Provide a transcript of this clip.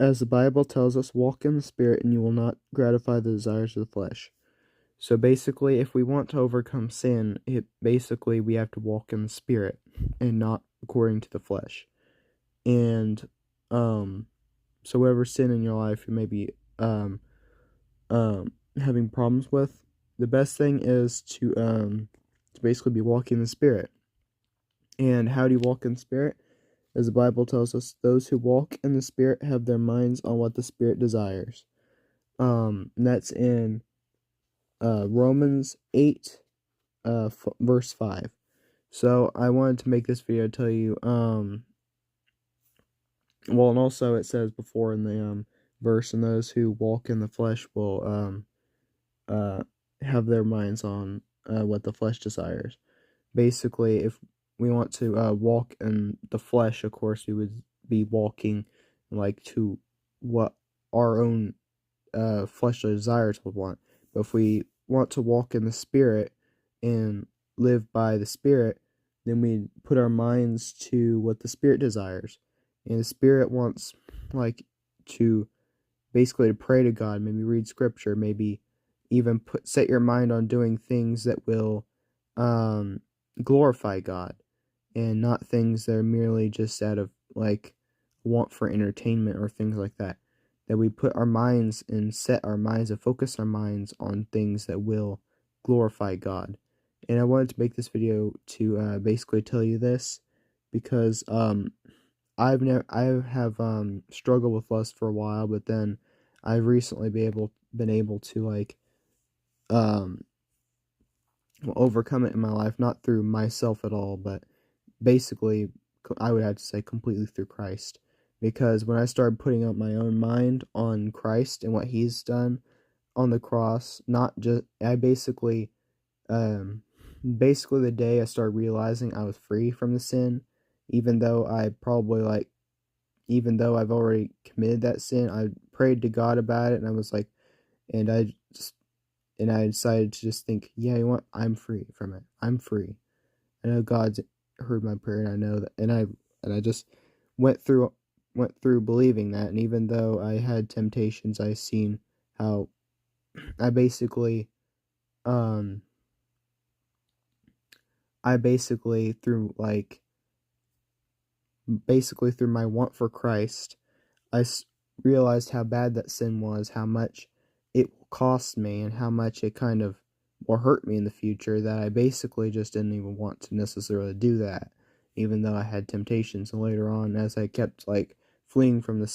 As the Bible tells us, walk in the Spirit and you will not gratify the desires of the flesh. So basically, if we want to overcome sin, we have to walk in the Spirit and not according to the flesh. And so whatever sin in your life you may be having problems with, the best thing is to basically be walking in the Spirit. And how do you walk in the Spirit? As the Bible tells us, those who walk in the Spirit have their minds on what the Spirit desires. And that's in Romans 8, verse 5. So I wanted to make this video to tell you, and also it says before in the verse, and those who walk in the flesh will have their minds on what the flesh desires. Basically, if we want to walk in the flesh, of course, we would be walking like to what our own fleshly desires would want. But if we want to walk in the Spirit and live by the Spirit, then we put our minds to what the Spirit desires. And the Spirit wants like to basically to pray to God, maybe read scripture, maybe even set your mind on doing things that will glorify God, and not things that are merely just out of like want for entertainment or things like that. That we put our minds and set our minds and focus our minds on things that will glorify God. And I wanted to make this video to basically tell you this because I have struggled with lust for a while, but then I've recently been able to like overcome it in my life, not through myself at all, but basically I would have to say completely through Christ. Because when I started putting up my own mind on Christ and what He's done on the cross, not just basically the day I started realizing I was free from the sin, even though I've already committed that sin, I prayed to God about it, and I was like, and I decided to just think, yeah, you know what, I'm free from it. I'm free. I know God's heard my prayer, and I know that, and I just went through believing that. And even though I had temptations, I seen how I basically um through through my want for Christ, I realized how bad that sin was, how much it will cost me, and how much it kind of will hurt me in the future, that I basically just didn't even want to necessarily do that, even though I had temptations. And later on, as I kept like fleeing from the